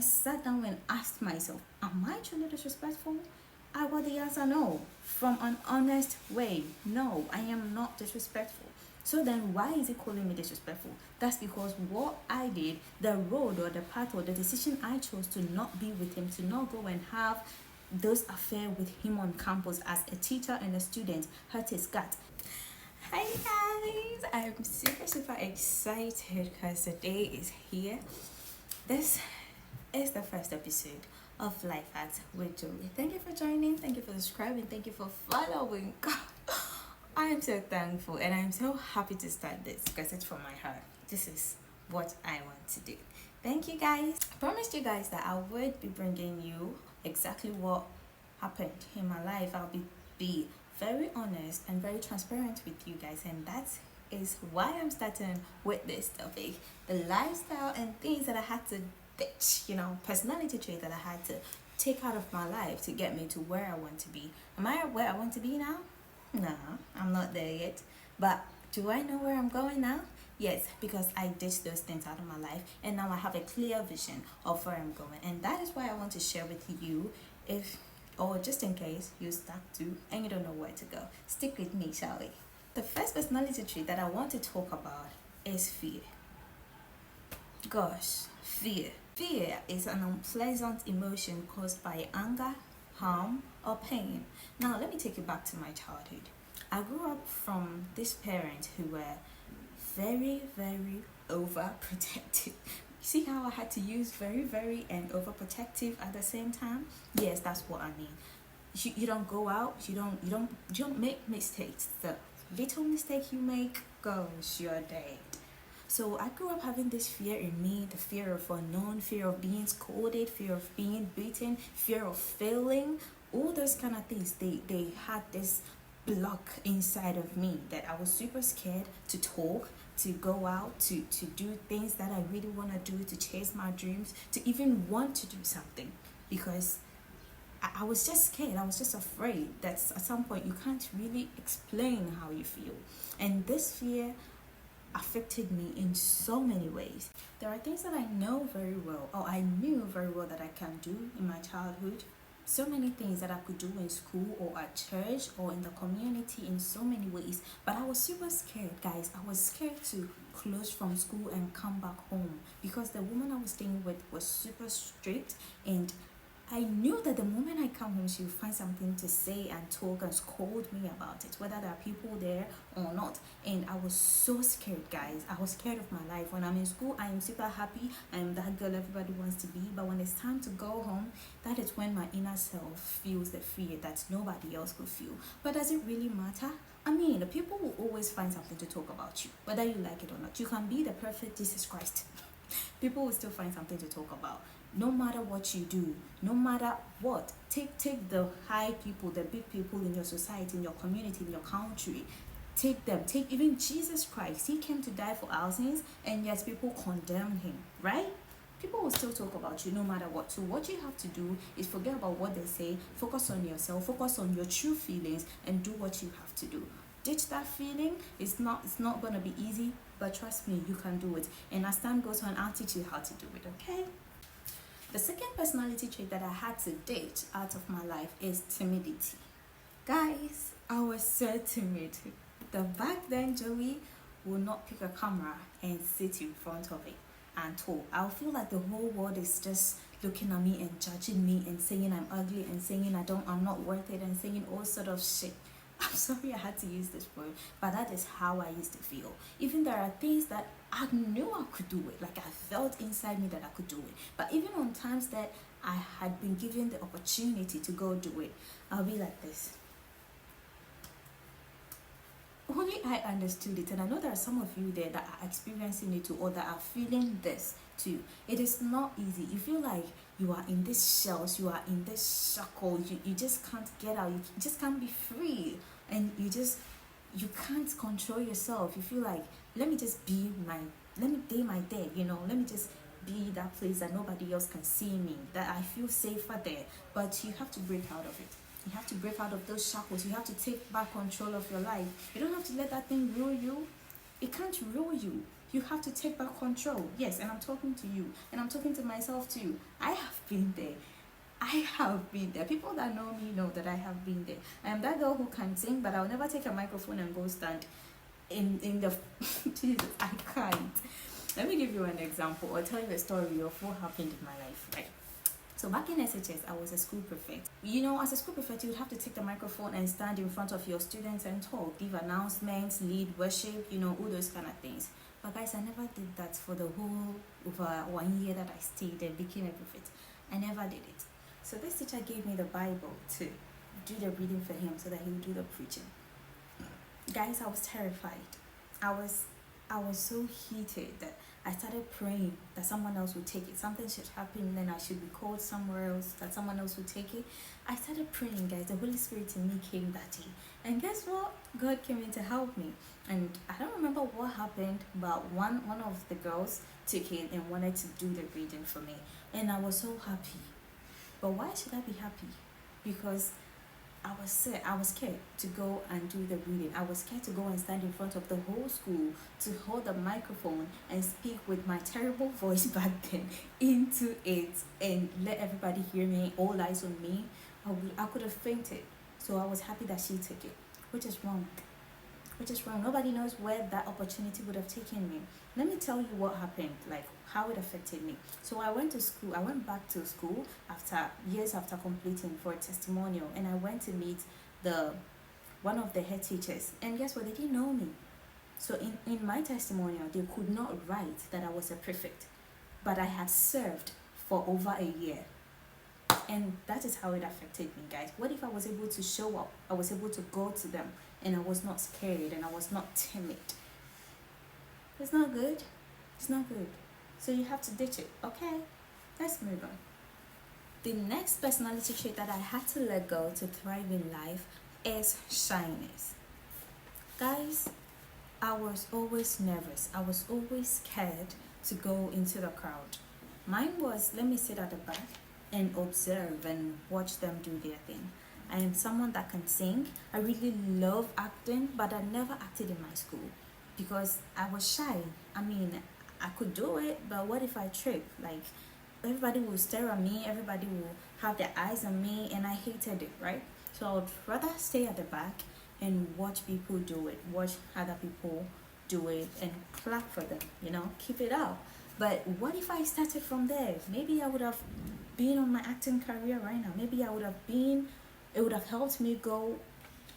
Sat down and asked myself, am I truly disrespectful? I got the answer no. From an honest way, no, I am not disrespectful. So then why is he calling me disrespectful? That's because what I did, the road or the path or the decision I chose to not be with him, to not go and have those affair with him on campus as a teacher and a student hurt his gut. Hi guys, I'm super excited because the day is here. This is the first episode of Life Hacks with Joey. Thank you for joining, thank you for subscribing, thank you for following. I am so thankful and I'm so happy to start this because it's from my heart. This is what I want to do. Thank you guys. I promised you guys that I would be bringing you exactly what happened in my life. I'll be very honest and very transparent with you guys, and that is why I'm starting with this topic, the lifestyle and things that I had to ditch, personality trait that I had to take out of my life to get me to where I want to be. Am I where I want to be now? No, I'm not there yet. But do I know where I'm going now? Yes, because I ditched those things out of my life and now I have a clear vision of where I'm going. And that is why I want to share with you, if or just in case you stuck to and you don't know where to go. Stick with me, shall we? The first personality trait that I want to talk about is fear. Gosh, fear. Fear is an unpleasant emotion caused by anger, harm, or pain. Now, let me take you back to my childhood. I grew up from these parents who were very overprotective. See how I had to use very and overprotective at the same time? Yes, that's what I mean. You don't go out, you don't make mistakes. The little mistake you make goes, you're dead. So I grew up having this fear in me, the fear of unknown, fear of being scolded, fear of being beaten, fear of failing, all those kind of things. They had this block inside of me that I was super scared to talk, to go out, to do things that I really want to do, to chase my dreams, to even want to do something, because I was just scared. I was just afraid that at some point you can't really explain how you feel. And this fear affected me in so many ways. There are things that I know very well, or I knew very well that I can do in my childhood. So many things that I could do in school or at church or in the community in so many ways. But I was super scared, guys. I was scared to close from school and come back home because the woman I was staying with was super strict, and I knew that the moment I come home, she would find something to say and talk and scold me about it, whether there are people there or not. And I was so scared, guys. I was scared of my life. When I'm in school, I am super happy. I am that girl everybody wants to be. But when it's time to go home, that is when my inner self feels the fear that nobody else could feel. But does it really matter? I mean, the people will always find something to talk about you, whether you like it or not. You can be the perfect Jesus Christ. People will still find something to talk about. No matter what you do, no matter what, take the high people, the big people in your society, in your community, in your country. Take them. Take even Jesus Christ. He came to die for our sins, and yet people condemn him, right? People will still talk about you no matter what. So what you have to do is forget about what they say, focus on yourself, focus on your true feelings, and do what you have to do. Ditch that feeling. It's not gonna be easy, but trust me, you can do it. And as time goes on, I'll teach you how to do it, okay? The second personality trait that I had to ditch out of my life is timidity. Guys, I was so timid. The back then Joey will not pick a camera and sit in front of it and talk. I'll feel like the whole world is just looking at me and judging me and saying I'm ugly and saying I'm not worth it and saying all sort of shit. I'm sorry I had to use this word, but that is how I used to feel. Even there are things that I knew I could do it, like I felt inside me that I could do it. But even on times that I had been given the opportunity to go do it, I'll be like this. Only I understood it, and I know there are some of you there that are experiencing it too, or that are feeling this too. It is not easy. You feel like you are in this shells, you are in this shackle, you just can't get out, you just can't be free, and you can't control yourself. You feel like, let me day my day, let me just be that place that nobody else can see me, that I feel safer there. But you have to break out of it. You have to break out of those shackles. You have to take back control of your life. You don't have to let that thing rule you. It can't rule you. You have to take back control. Yes, and I'm talking to you, and I'm talking to myself too. I have been there. I have been there. People that know me know that I have been there. I am that girl who can sing, but I'll never take a microphone and go stand in the Jesus, I can't. Let me give you an example or tell you a story of what happened in my life. Right. So back in SHS, I was a school prefect. You know, as a school prefect, you would have to take the microphone and stand in front of your students and talk, give announcements, lead worship, you know, all those kind of things. But guys, I never did that for the whole over 1 year that I stayed and became a prefect. I never did it. So this teacher gave me the Bible to do the reading for him so that he would do the preaching. Guys, I was terrified. I was so heated that I started praying that someone else would take it. Something should happen, then I should be called somewhere else, that someone else would take it. I started praying, guys. The Holy Spirit in me came that day. And guess what? God came in to help me. And I don't remember what happened, but one of the girls took it and wanted to do the reading for me. And I was so happy. But why should I be happy? Because I was scared to go and do the reading. I was scared to go and stand in front of the whole school to hold the microphone and speak with my terrible voice back then into it and let everybody hear me, all eyes on me. I could have fainted. So I was happy that she took it, which is wrong. Nobody knows where that opportunity would have taken me. Let me tell you what happened, like how it affected me. So I went back to school years after completing for a testimonial, and I went to meet one of the head teachers, and guess what? They didn't know me. So in my testimonial, they could not write that I was a prefect, but I had served for over a year. And that is how it affected me, guys. What if I was able to show up? I was able to go to them and I was not scared and I was not timid. It's not good. It's not good. So you have to ditch it, okay? Let's move on. The next personality trait that I had to let go to thrive in life is shyness. Guys, I was always nervous. I was always scared to go into the crowd. Mine was, let me sit at the back and observe and watch them do their thing. I am someone that can sing. I really love acting, but I never acted in my school because I was shy. I mean, I could do it, but what if I trip? Like, everybody will stare at me, everybody will have their eyes on me, and I hated it, right? So I would rather stay at the back and watch people do it, watch other people do it, and clap for them, you know, keep it up. But what if I started from there? Maybe I would have been on my acting career right now. Maybe it would have helped me go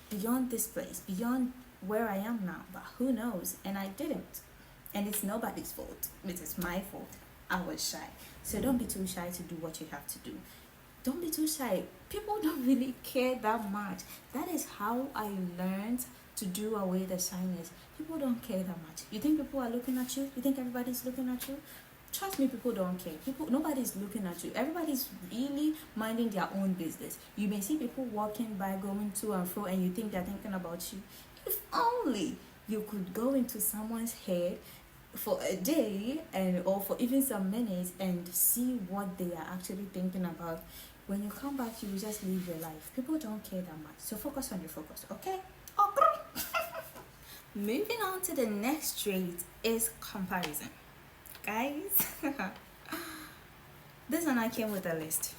beyond this place, beyond where I am now. But who knows? And I didn't. And it's nobody's fault. It is my fault. I was shy. So don't be too shy to do what you have to do. Don't be too shy. People don't really care that much. That is how I learned to do away the shyness. People don't care that much. You think people are looking at you? You think everybody's looking at you? Trust me, people don't care. Nobody's looking at you. Everybody's really minding their own business. You may see people walking by, going to and fro, and you think they're thinking about you. If only you could go into someone's head for a day or for even some minutes and see what they are actually thinking about. When you come back, you will just live your life. People don't care that much. So focus on your focus, okay? Moving on to the next trait is comparison. Guys, this one I came with a list.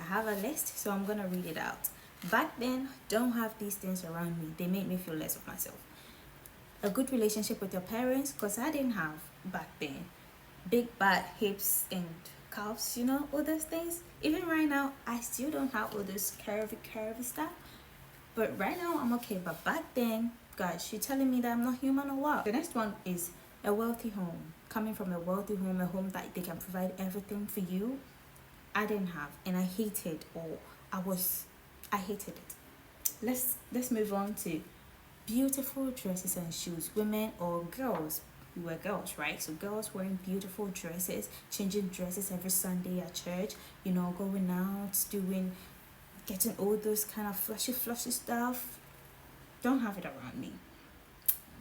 I have a list, so I'm gonna read it out. Back then, don't have these things around me. They made me feel less of myself. A good relationship with your parents, because I didn't have back then. Big bad hips and calves, you know, all those things. Even right now, I still don't have all this curvy stuff. But right now, I'm okay. But back then, gosh, you're telling me that I'm not human or what? The next one is a wealthy home. Coming from a wealthy home, a home that they can provide everything for you. I didn't have, and I hated I hated it. Let's move on to beautiful dresses and shoes. Women or girls. We were girls, right? So girls wearing beautiful dresses, changing dresses every Sunday at church, you know, going out, getting all those kind of flashy stuff. Don't have it around me.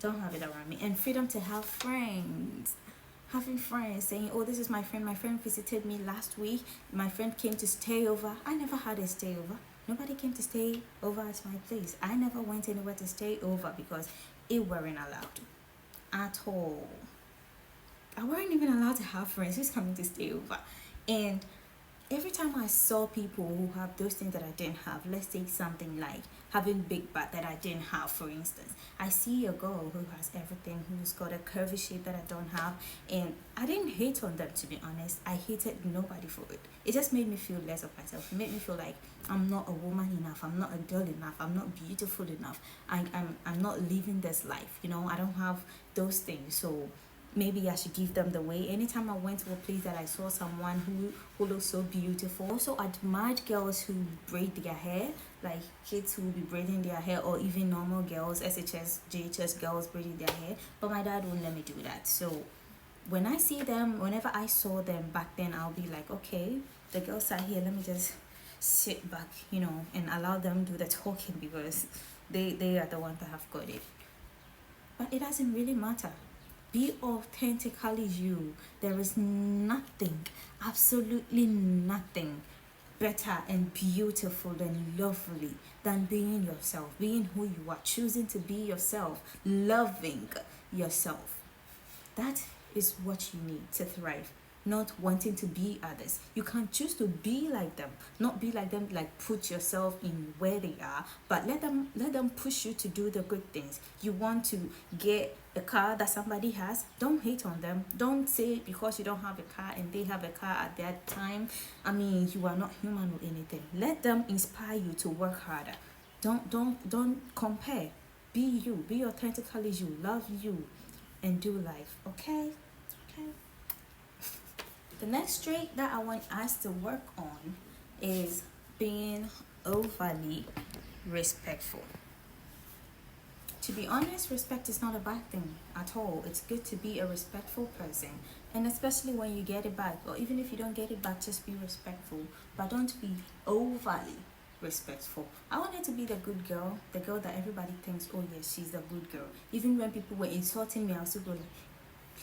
Don't have it around me. And freedom to have friends. Having friends saying, oh, this is my friend. My friend visited me last week. My friend came to stay over. I never had a stay over. Nobody came to stay over at my place. I never went anywhere to stay over because it weren't allowed at all. I weren't even allowed to have friends who's coming to stay over. And every time I saw people who have those things that I didn't have, let's take something like having big butt that I didn't have, for instance. I see a girl who has everything, who's got a curvy shape that I don't have, and I didn't hate on them, to be honest. I hated nobody for it. It just made me feel less of myself. It made me feel like I'm not a woman enough, I'm not a girl enough, I'm not beautiful enough, I'm not living this life, you know. I don't have those things, so maybe I should give them the way. Anytime I went to a place that I saw someone who looked so beautiful. Also admired girls who braid their hair, like kids who will be braiding their hair, or even normal girls, SHS, JHS girls braiding their hair. But my dad won't let me do that. So when I see them, whenever I saw them back then, I'll be like, okay, the girls are here, let me just sit back, you know, and allow them do the talking, because they are the ones that have got it. But it doesn't really matter. Be authentically you. There is nothing, absolutely nothing better and beautiful and lovely than being yourself, being who you are, choosing to be yourself, loving yourself. That is what you need to thrive, not wanting to be others. You can choose to be like them, not be like them, like put yourself in where they are, but let them push you to do the good things. You want to get a car that somebody has, don't hate on them. Don't say because you don't have a car and they have a car at that time, I mean, you are not human or anything. Let them inspire you to work harder. Don't compare. Be you, be authentically you, love you, and do life. Okay. The next trait that I want us to work on is being overly respectful. To be honest, respect is not a bad thing at all. It's good to be a respectful person, and especially when you get it back, or even if you don't get it back, just be respectful, but don't be overly respectful. I wanted to be the good girl, the girl that everybody thinks, oh yes, she's the good girl. Even when people were insulting me, I was still going,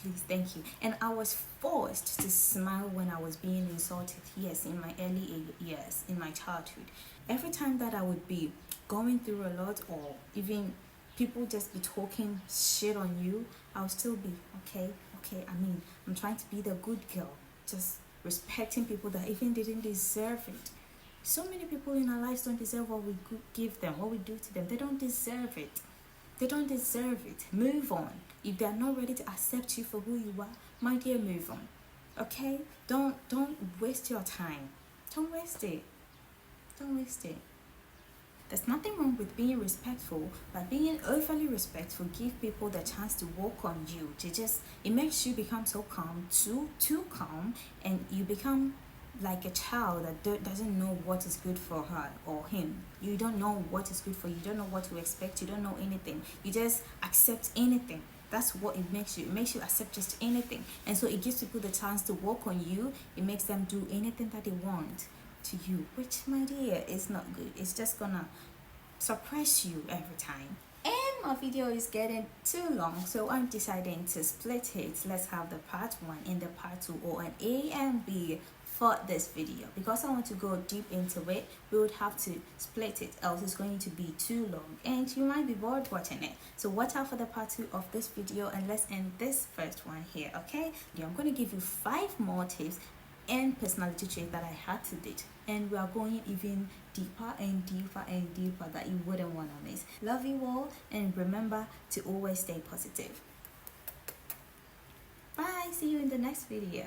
please, thank you. And I was forced to smile when I was being insulted. Yes, in my early years, in my childhood. Every time that I would be going through a lot, or even people just be talking shit on you, I'll still be okay. I mean, I'm trying to be the good girl, just respecting people that even didn't deserve it. So many people in our lives don't deserve what we give them, what we do to them. They don't deserve it. They don't deserve it. Move on. If they are not ready to accept you for who you are, my dear, move on. Okay? Don't waste your time. Don't waste it. Don't waste it. There's nothing wrong with being respectful, but being overly respectful give people the chance to walk on you. It makes you become so calm, too calm, and you become like a child that doesn't know what is good for her or him. You don't know what is good for you. You don't know what to expect. You don't know anything. You just accept anything. That's what it makes you. It makes you accept just anything. And so it gives people the chance to walk on you. It makes them do anything that they want to you, which, my dear, is not good. It's just gonna suppress you every time. And my video is getting too long, so I'm deciding to split it. Let's have the part 1 and the part 2, or an A and B for this video. Because I want to go deep into it, we would have to split it, else it's going to be too long and you might be bored watching it. So watch out for the part 2 of this video, and let's end this first one here. Okay, I'm going to give you 5 more tips and personality traits that I had to date, and we are going even deeper and deeper and deeper that you wouldn't want to miss. Love you all, and remember to always stay positive. Bye. See you in the next video.